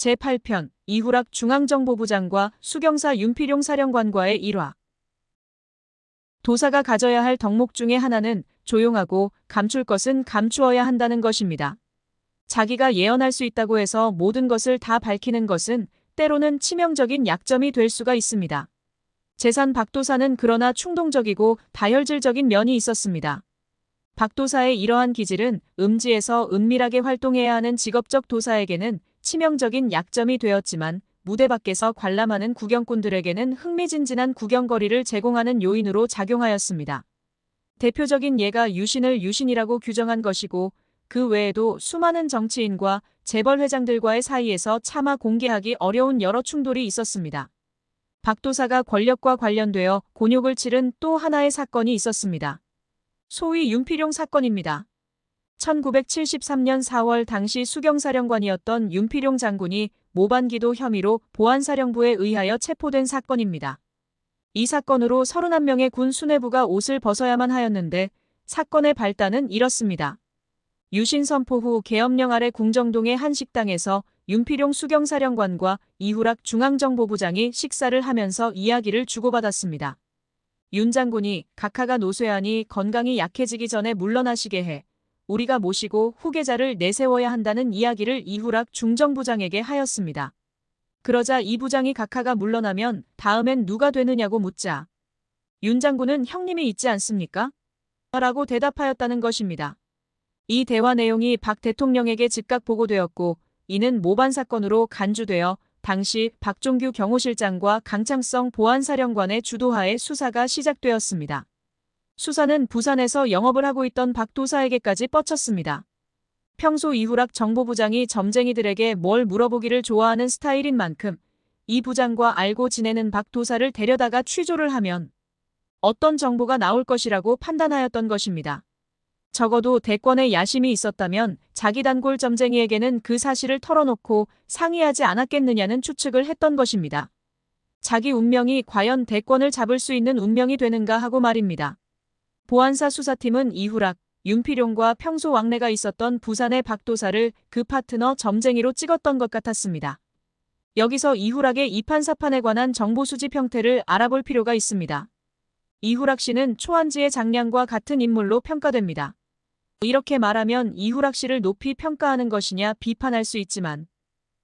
제8편 이후락 중앙정보부장과 수경사 윤필용 사령관과의 일화. 도사가 가져야 할 덕목 중에 하나는 조용하고 감출 것은 감추어야 한다는 것입니다. 자기가 예언할 수 있다고 해서 모든 것을 다 밝히는 것은 때로는 치명적인 약점이 될 수가 있습니다. 재산 박도사는 그러나 충동적이고 다혈질적인 면이 있었습니다. 박도사의 이러한 기질은 음지에서 은밀하게 활동해야 하는 직업적 도사에게는 치명적인 약점이 되었지만 무대 밖에서 관람하는 구경꾼들에게는 흥미진진한 구경거리를 제공하는 요인으로 작용하였습니다. 대표적인 예가 유신을 유신이라고 규정한 것이고 그 외에도 수많은 정치인과 재벌 회장들과의 사이에서 차마 공개하기 어려운 여러 충돌이 있었습니다. 박도사가 권력과 관련되어 곤욕을 치른 또 하나의 사건이 있었습니다. 소위 윤필용 사건입니다. 1973년 4월 당시 수경사령관이었던 윤필용 장군이 모반기도 혐의로 보안사령부에 의하여 체포된 사건입니다. 이 사건으로 31명의 군 수뇌부가 옷을 벗어야만 하였는데 사건의 발단은 이렇습니다. 유신 선포 후 계엄령 아래 궁정동의 한 식당에서 윤필용 수경사령관과 이후락 중앙정보부장이 식사를 하면서 이야기를 주고받았습니다. 윤 장군이 각하가 노쇠하니 건강이 약해지기 전에 물러나시게 해 우리가 모시고 후계자를 내세워야 한다는 이야기를 이후락 중정부장에게 하였습니다. 그러자 이 부장이 각하가 물러나면 다음엔 누가 되느냐고 묻자 윤 장군은 형님이 있지 않습니까? 라고 대답하였다는 것입니다. 이 대화 내용이 박 대통령에게 즉각 보고되었고 이는 모반 사건으로 간주되어 당시 박종규 경호실장과 강창성 보안사령관의 주도하에 수사가 시작되었습니다. 수사는 부산에서 영업을 하고 있던 박도사에게까지 뻗쳤습니다. 평소 이후락 정보부장이 점쟁이들에게 뭘 물어보기를 좋아하는 스타일인 만큼 이 부장과 알고 지내는 박도사를 데려다가 취조를 하면 어떤 정보가 나올 것이라고 판단하였던 것입니다. 적어도 대권에 야심이 있었다면 자기 단골 점쟁이에게는 그 사실을 털어놓고 상의하지 않았겠느냐는 추측을 했던 것입니다. 자기 운명이 과연 대권을 잡을 수 있는 운명이 되는가 하고 말입니다. 보안사 수사팀은 이후락, 윤필용과 평소 왕래가 있었던 부산의 박도사를 그 파트너 점쟁이로 찍었던 것 같았습니다. 여기서 이후락의 이판사판에 관한 정보 수집 형태를 알아볼 필요가 있습니다. 이후락 씨는 초안지의 장량과 같은 인물로 평가됩니다. 이렇게 말하면 이후락 씨를 높이 평가하는 것이냐 비판할 수 있지만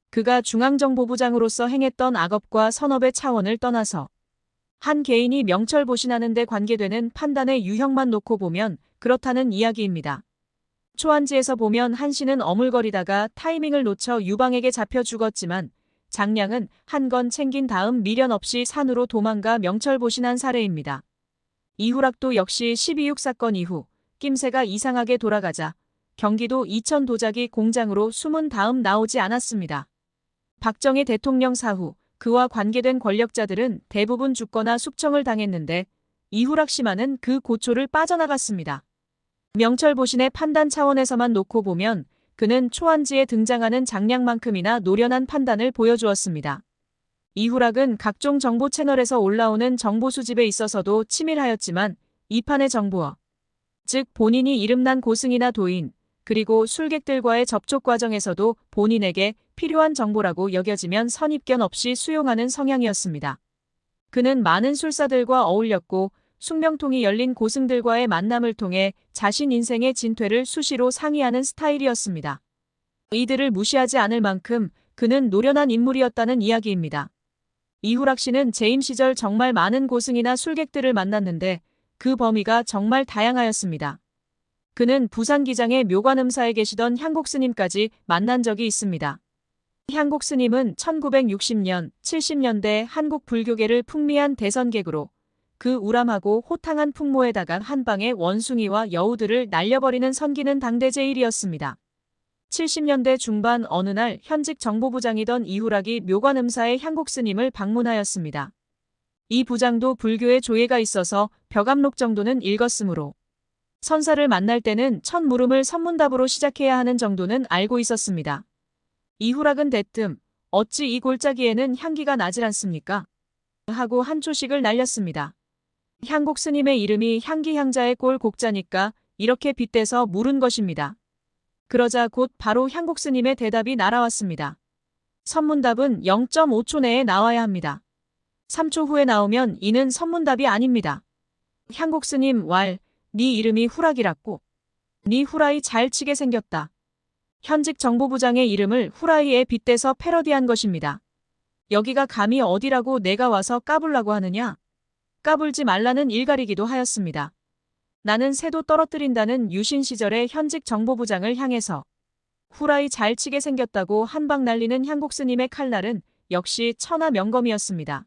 그가 중앙정보부장으로서 행했던 악업과 선업의 차원을 떠나서 한 개인이 명철보신하는 데 관계되는 판단의 유형만 놓고 보면 그렇다는 이야기입니다. 초안지에서 보면 한 씨는 어물거리다가 타이밍을 놓쳐 유방에게 잡혀 죽었지만 장량은 한 건 챙긴 다음 미련 없이 산으로 도망가 명철보신한 사례입니다. 이후락도 역시 12.6 사건 이후 낌새가 이상하게 돌아가자 경기도 이천 도자기 공장으로 숨은 다음 나오지 않았습니다. 박정희 대통령 사후 그와 관계된 권력자들은 대부분 죽거나 숙청을 당했는데 이후락 씨만은 그 고초를 빠져나갔습니다. 명철보신의 판단 차원에서만 놓고 보면 그는 초안지에 등장하는 장량만큼이나 노련한 판단을 보여주었습니다. 이후락은 각종 정보 채널에서 올라오는 정보 수집에 있어서도 치밀하였지만 이판의 정보어, 즉 본인이 이름난 고승이나 도인, 그리고 술객들과의 접촉 과정에서도 본인에게 필요한 정보라고 여겨지면 선입견 없이 수용하는 성향이었습니다. 그는 많은 술사들과 어울렸고 숙명통이 열린 고승들과의 만남을 통해 자신 인생의 진퇴를 수시로 상의하는 스타일이었습니다. 이들을 무시하지 않을 만큼 그는 노련한 인물이었다는 이야기입니다. 이후락 씨는 재임 시절 정말 많은 고승이나 술객들을 만났는데 그 범위가 정말 다양하였습니다. 그는 부산기장의 묘관음사에 계시던 향곡스님까지 만난 적이 있습니다. 향곡스님은 1960년, 70년대 한국 불교계를 풍미한 대선객으로 그 우람하고 호탕한 풍모에다가 한 방에 원숭이와 여우들을 날려버리는 선기는 당대 제1이었습니다. 70년대 중반 어느 날 현직 정보부장이던 이후락이 묘관음사의 향곡스님을 방문하였습니다. 이 부장도 불교에 조예가 있어서 벽암록 정도는 읽었으므로 선사를 만날 때는 첫 물음을 선문답으로 시작해야 하는 정도는 알고 있었습니다. 이후락은 대뜸 어찌 이 골짜기에는 향기가 나질 않습니까? 하고 한 초식을 날렸습니다. 향곡 스님의 이름이 향기향자의 꼴 곡자니까 이렇게 빗대서 물은 것입니다. 그러자 곧 바로 향곡 스님의 대답이 날아왔습니다. 선문답은 0.5초 내에 나와야 합니다. 3초 후에 나오면 이는 선문답이 아닙니다. 향곡스님 네 이름이 후락이라고. 네 후라이 잘 치게 생겼다. 현직 정보부장의 이름을 후라이에 빗대서 패러디한 것입니다. 여기가 감히 어디라고 내가 와서 까불라고 하느냐? 까불지 말라는 일갈이기도 하였습니다. 나는 새도 떨어뜨린다는 유신 시절의 현직 정보부장을 향해서 후라이 잘 치게 생겼다고 한방 날리는 향곡스님의 칼날은 역시 천하 명검이었습니다.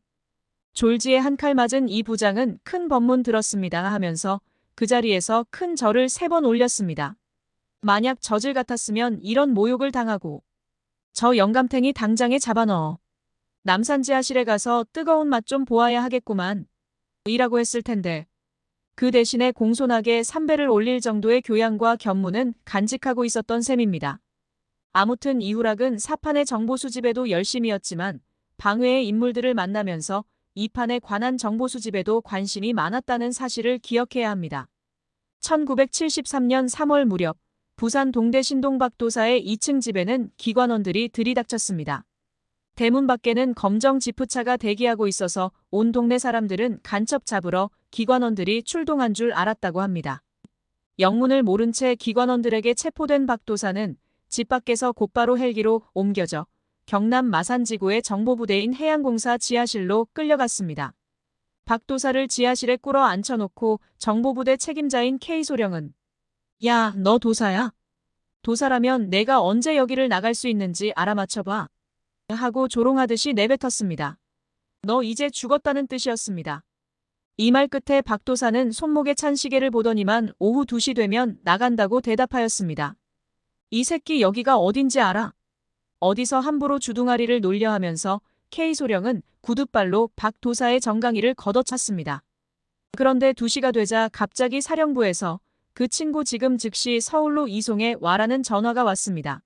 졸지에 한 칼 맞은 이 부장은 큰 법문 들었습니다 하면서 그 자리에서 큰 절을 3번 올렸습니다. 만약 저질 같았으면 이런 모욕을 당하고 저 영감탱이 당장에 잡아넣어 남산지하실에 가서 뜨거운 맛 좀 보아야 하겠구만 이라고 했을 텐데 그 대신에 공손하게 3배를 올릴 정도의 교양과 견문은 간직하고 있었던 셈입니다. 아무튼 이후락은 사판의 정보 수집에도 열심이었지만 방외의 인물들을 만나면서 이 판에 관한 정보 수집에도 관심이 많았다는 사실을 기억해야 합니다. 1973년 3월 무렵 부산 동대 신동 박도사의 2층 집에는 기관원들이 들이닥쳤습니다. 대문 밖에는 검정 지프차가 대기하고 있어서 온 동네 사람들은 간첩 잡으러 기관원들이 출동한 줄 알았다고 합니다. 영문을 모른 채 기관원들에게 체포된 박도사는 집 밖에서 곧바로 헬기로 옮겨져 경남 마산지구의 정보부대인 해양공사 지하실로 끌려갔습니다. 박도사를 지하실에 꿇어 앉혀놓고 정보부대 책임자인 K소령은 야, 너 도사야? 도사라면 내가 언제 여기를 나갈 수 있는지 알아맞혀봐. 하고 조롱하듯이 내뱉었습니다. 너 이제 죽었다는 뜻이었습니다. 이 말 끝에 박도사는 손목에 찬 시계를 보더니만 오후 2시 되면 나간다고 대답하였습니다. 이 새끼 여기가 어딘지 알아? 어디서 함부로 주둥아리를 놀려 하면서 K소령은 구둣발로 박도사의 정강이를 걷어찼습니다. 그런데 2시가 되자 갑자기 사령부에서 그 친구 지금 즉시 서울로 이송해 와라는 전화가 왔습니다.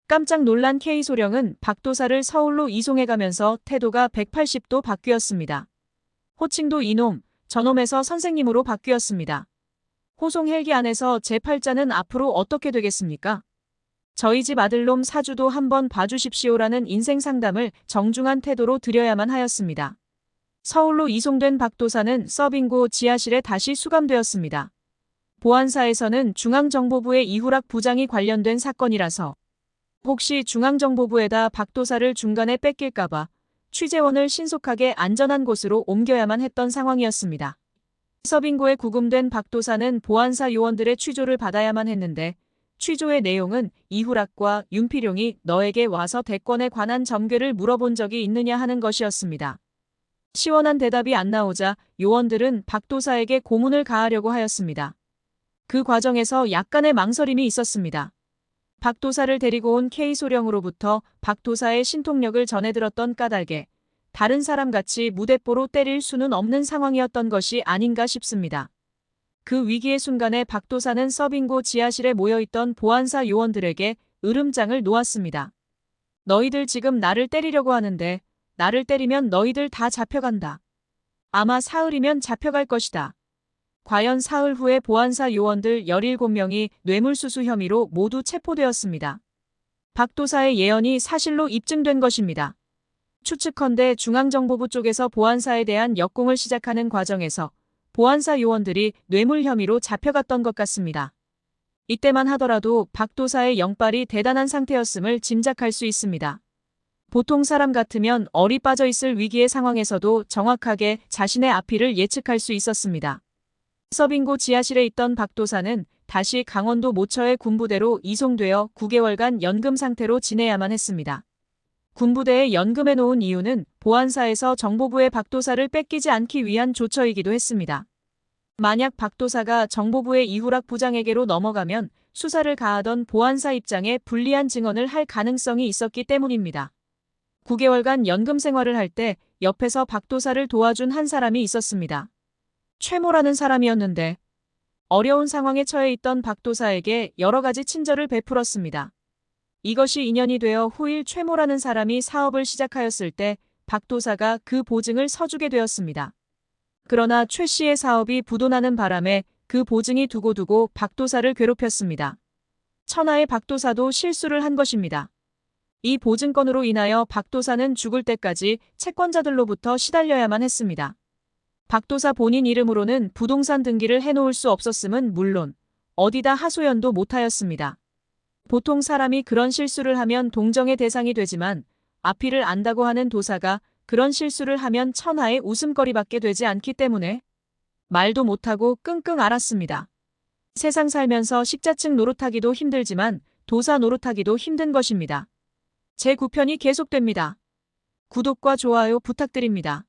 깜짝 놀란 K소령은 박도사를 서울로 이송해가면서 태도가 180도 바뀌었습니다. 호칭도 이놈, 저놈에서 선생님으로 바뀌었습니다. 호송 헬기 안에서 제 팔자는 앞으로 어떻게 되겠습니까? 저희 집 아들놈 사주도 한번 봐주십시오라는 인생 상담을 정중한 태도로 드려야만 하였습니다. 서울로 이송된 박도사는 서빙고 지하실에 다시 수감되었습니다. 보안사에서는 중앙정보부의 이후락 부장이 관련된 사건이라서 혹시 중앙정보부에다 박도사를 중간에 뺏길까봐 취재원을 신속하게 안전한 곳으로 옮겨야만 했던 상황이었습니다. 서빙고에 구금된 박도사는 보안사 요원들의 취조를 받아야만 했는데 취조의 내용은 이후락과 윤필용이 너에게 와서 대권에 관한 점괘를 물어본 적이 있느냐 하는 것이었습니다. 시원한 대답이 안 나오자 요원들은 박도사에게 고문을 가하려고 하였습니다. 그 과정에서 약간의 망설임이 있었습니다. 박도사를 데리고 온 K소령으로부터 박도사의 신통력을 전해들었던 까닭에 다른 사람같이 무대뽀로 때릴 수는 없는 상황이었던 것이 아닌가 싶습니다. 그 위기의 순간에 박도사는 서빙고 지하실에 모여있던 보안사 요원들에게 으름장을 놓았습니다. 너희들 지금 나를 때리려고 하는데 나를 때리면 너희들 다 잡혀간다. 아마 사흘이면 잡혀갈 것이다. 과연 사흘 후에 보안사 요원들 17명이 뇌물수수 혐의로 모두 체포되었습니다. 박도사의 예언이 사실로 입증된 것입니다. 추측컨대 중앙정보부 쪽에서 보안사에 대한 역공을 시작하는 과정에서 보안사 요원들이 뇌물 혐의로 잡혀갔던 것 같습니다. 이때만 하더라도 박도사의 영빨이 대단한 상태였음을 짐작할 수 있습니다. 보통 사람 같으면 얼이 빠져 있을 위기의 상황에서도 정확하게 자신의 앞뒤를 예측할 수 있었습니다. 서빙고 지하실에 있던 박도사는 다시 강원도 모처의 군부대로 이송되어 9개월간 연금 상태로 지내야만 했습니다. 군부대에 연금해 놓은 이유는 보안사에서 정보부의 박도사를 뺏기지 않기 위한 조처이기도 했습니다. 만약 박도사가 정보부의 이후락 부장에게로 넘어가면 수사를 가하던 보안사 입장에 불리한 증언을 할 가능성이 있었기 때문입니다. 9개월간 연금 생활을 할 때 옆에서 박도사를 도와준 한 사람이 있었습니다. 최모라는 사람이었는데 어려운 상황에 처해 있던 박도사에게 여러 가지 친절을 베풀었습니다. 이것이 인연이 되어 후일 최모라는 사람이 사업을 시작하였을 때 박도사가 그 보증을 서주게 되었습니다. 그러나 최 씨의 사업이 부도나는 바람에 그 보증이 두고두고 박도사를 괴롭혔습니다. 천하의 박도사도 실수를 한 것입니다. 이 보증건으로 인하여 박도사는 죽을 때까지 채권자들로부터 시달려야만 했습니다. 박도사 본인 이름으로는 부동산 등기를 해놓을 수 없었음은 물론 어디다 하소연도 못하였습니다. 보통 사람이 그런 실수를 하면 동정의 대상이 되지만 앞일을 안다고 하는 도사가 그런 실수를 하면 천하의 웃음거리밖에 되지 않기 때문에 말도 못하고 끙끙 앓았습니다. 세상 살면서 식자층 노릇하기도 힘들지만 도사 노릇하기도 힘든 것입니다. 제9편이 계속됩니다. 구독과 좋아요 부탁드립니다.